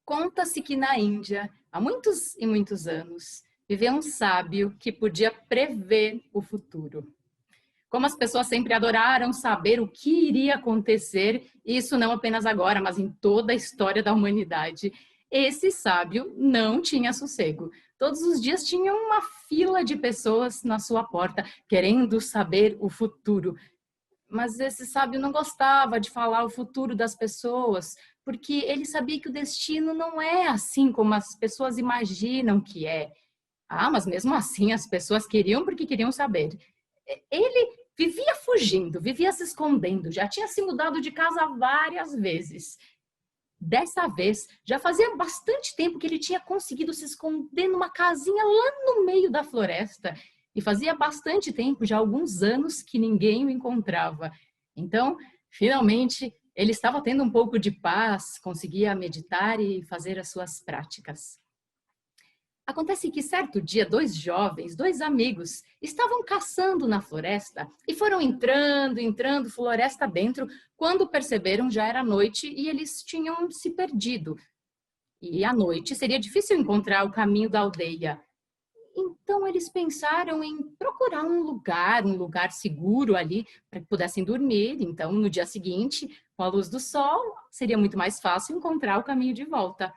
Conta-se que na Índia, há muitos e muitos anos, vivia um sábio que podia prever o futuro. Como as pessoas sempre adoraram saber o que iria acontecer, isso não apenas agora, mas em toda a história da humanidade, esse sábio não tinha sossego. Todos os dias tinha uma fila de pessoas na sua porta, querendo saber o futuro. Mas esse sábio não gostava de falar o futuro das pessoas, porque ele sabia que o destino não é assim como as pessoas imaginam que é. Ah, mas mesmo assim as pessoas queriam porque queriam saber. Ele vivia fugindo, vivia se escondendo, já tinha se mudado de casa várias vezes. Dessa vez, já fazia bastante tempo que ele tinha conseguido se esconder numa casinha lá no meio da floresta. E fazia bastante tempo, já alguns anos, que ninguém o encontrava. Então, finalmente, ele estava tendo um pouco de paz, conseguia meditar e fazer as suas práticas. Acontece que certo dia, dois jovens, dois amigos, estavam caçando na floresta e foram entrando floresta dentro. Quando perceberam, já era noite e eles tinham se perdido. E à noite seria difícil encontrar o caminho da aldeia. Então eles pensaram em procurar um lugar seguro ali para que pudessem dormir. Então, no dia seguinte, com a luz do sol, seria muito mais fácil encontrar o caminho de volta.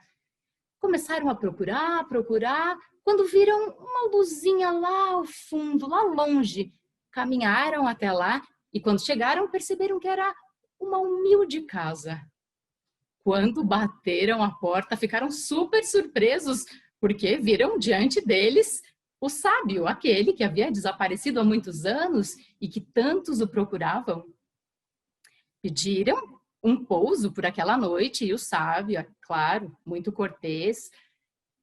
Começaram a procurar, quando viram uma luzinha lá ao fundo, lá longe. Caminharam até lá e quando chegaram perceberam que era uma humilde casa. Quando bateram a porta, ficaram super surpresos, porque viram diante deles o sábio, aquele que havia desaparecido há muitos anos e que tantos o procuravam. Pediram um pouso por aquela noite e o sábio, é claro, muito cortês,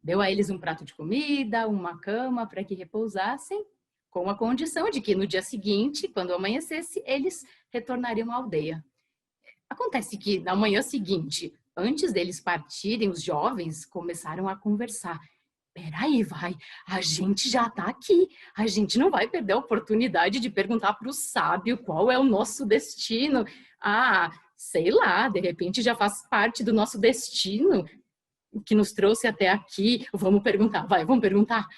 deu a eles um prato de comida, uma cama para que repousassem, com a condição de que no dia seguinte, quando amanhecesse, eles retornariam à aldeia. Acontece que na manhã seguinte, antes deles partirem, os jovens começaram a conversar. Peraí, a gente já está aqui, a gente não vai perder a oportunidade de perguntar para o sábio qual é o nosso destino. Ah, sei lá, de repente já faz parte do nosso destino que nos trouxe até aqui. Vamos perguntar, vamos perguntar.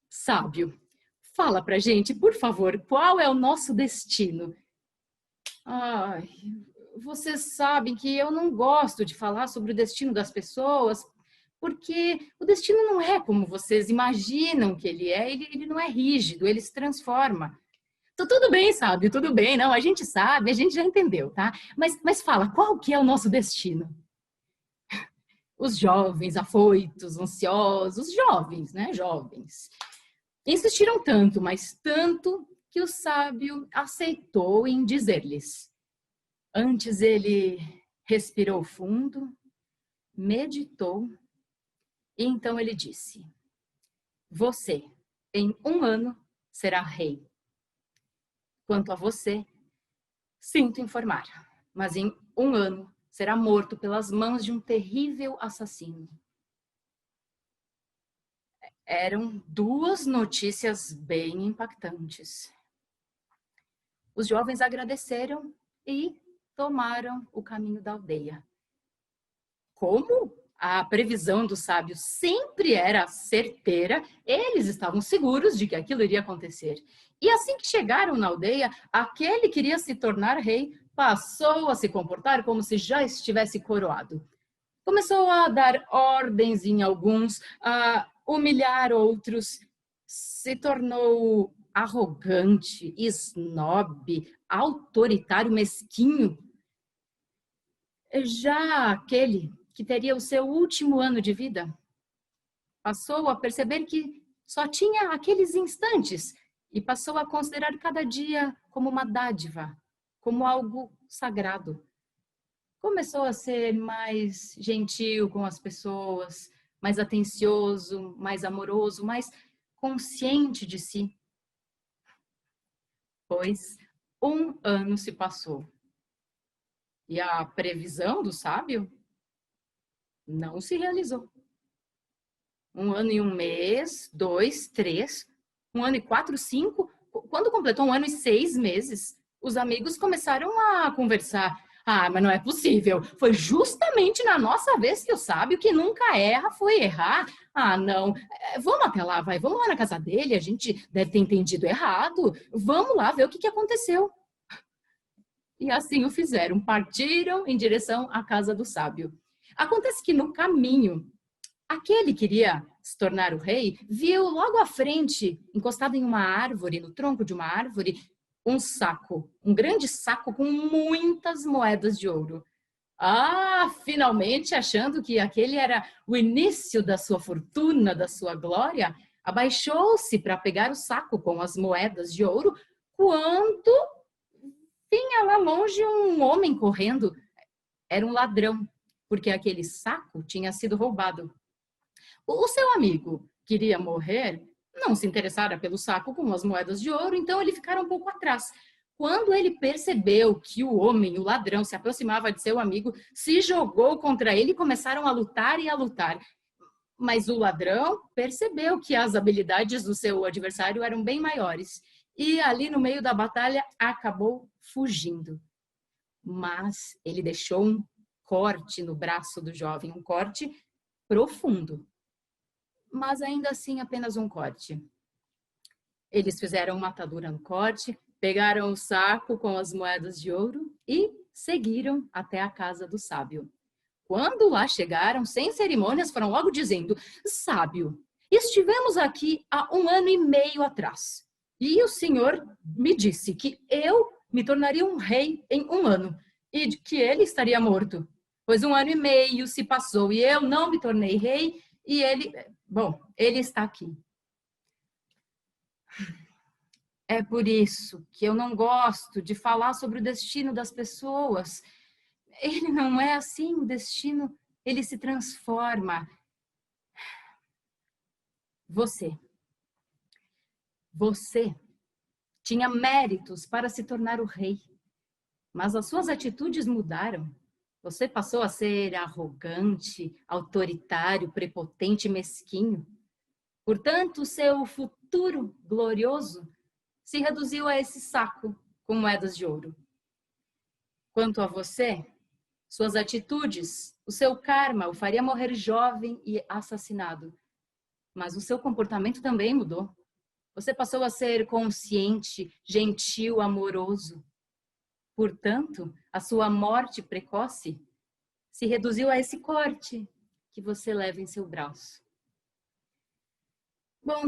Sábio, fala pra gente, por favor, qual é o nosso destino? Ai, vocês sabem que eu não gosto de falar sobre o destino das pessoas, porque o destino não é como vocês imaginam que ele é, ele não é rígido, ele se transforma. Tudo bem, sábio, tudo bem, não, a gente sabe, a gente já entendeu, tá? Mas fala, qual que é o nosso destino? Os jovens, afoitos, ansiosos, jovens, né? Jovens. Insistiram tanto, mas tanto, que o sábio aceitou em dizer-lhes. Antes ele respirou fundo, meditou, e então ele disse: você, em um ano, será rei. Quanto a você, sinto informar, mas em um ano será morto pelas mãos de um terrível assassino. Eram duas notícias bem impactantes. Os jovens agradeceram e tomaram o caminho da aldeia. Como a previsão do sábio sempre era certeira, eles estavam seguros de que aquilo iria acontecer. E assim que chegaram na aldeia, aquele que queria se tornar rei passou a se comportar como se já estivesse coroado. Começou a dar ordens em alguns, a humilhar outros, se tornou arrogante, snob, autoritário, mesquinho. Já aquele que teria o seu último ano de vida passou a perceber que só tinha aqueles instantes e passou a considerar cada dia como uma dádiva, como algo sagrado. Começou a ser mais gentil com as pessoas, mais atencioso, mais amoroso, mais consciente de si. Pois um ano se passou. E a previsão do sábio não se realizou. Um ano e um mês, 2, 3, um ano e 4, 5. Quando completou um ano e 6 meses, os amigos começaram a conversar. Ah, mas não é possível. Foi justamente na nossa vez que o sábio que nunca erra foi errar. Ah, não. Vamos até lá, vai. Vamos lá na casa dele. A gente deve ter entendido errado. Vamos lá ver o que aconteceu. E assim o fizeram. Partiram em direção à casa do sábio. Acontece que no caminho, aquele que queria se tornar o rei viu logo à frente, encostado em uma árvore, no tronco de uma árvore, um saco, um grande saco com muitas moedas de ouro. Ah, finalmente, achando que aquele era o início da sua fortuna, da sua glória, abaixou-se para pegar o saco com as moedas de ouro, quando vinha lá longe um homem correndo. Era um ladrão, porque aquele saco tinha sido roubado. O seu amigo queria morrer, não se interessara pelo saco com as moedas de ouro, então ele ficara um pouco atrás. Quando ele percebeu que o homem, o ladrão, se aproximava de seu amigo, se jogou contra ele e começaram a lutar e a lutar. Mas o ladrão percebeu que as habilidades do seu adversário eram bem maiores. E ali no meio da batalha acabou fugindo. Mas ele deixou um corte no braço do jovem, um corte profundo, mas ainda assim apenas um corte. Eles fizeram uma atadura no corte, pegaram o saco com as moedas de ouro e seguiram até a casa do sábio. Quando lá chegaram, sem cerimônias, foram logo dizendo: Sábio, estivemos aqui há 1 ano e meio atrás, e o senhor me disse que eu me tornaria um rei em 1 ano, e que ele estaria morto. Pois 1 ano e meio se passou e eu não me tornei rei, e ele está aqui. É por isso que eu não gosto de falar sobre o destino das pessoas. Ele não é assim, o destino, ele se transforma. Você tinha méritos para se tornar o rei, mas as suas atitudes mudaram. Você passou a ser arrogante, autoritário, prepotente, mesquinho. Portanto, o seu futuro glorioso se reduziu a esse saco com moedas de ouro. Quanto a você, suas atitudes, o seu karma o faria morrer jovem e assassinado. Mas o seu comportamento também mudou. Você passou a ser consciente, gentil, amoroso. Portanto, a sua morte precoce se reduziu a esse corte que você leva em seu braço. Bom,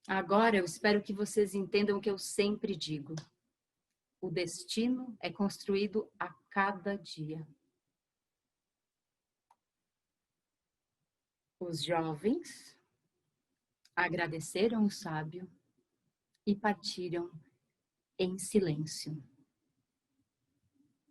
agora eu espero que vocês entendam o que eu sempre digo. O destino é construído a cada dia. Os jovens agradeceram o sábio e partiram em silêncio.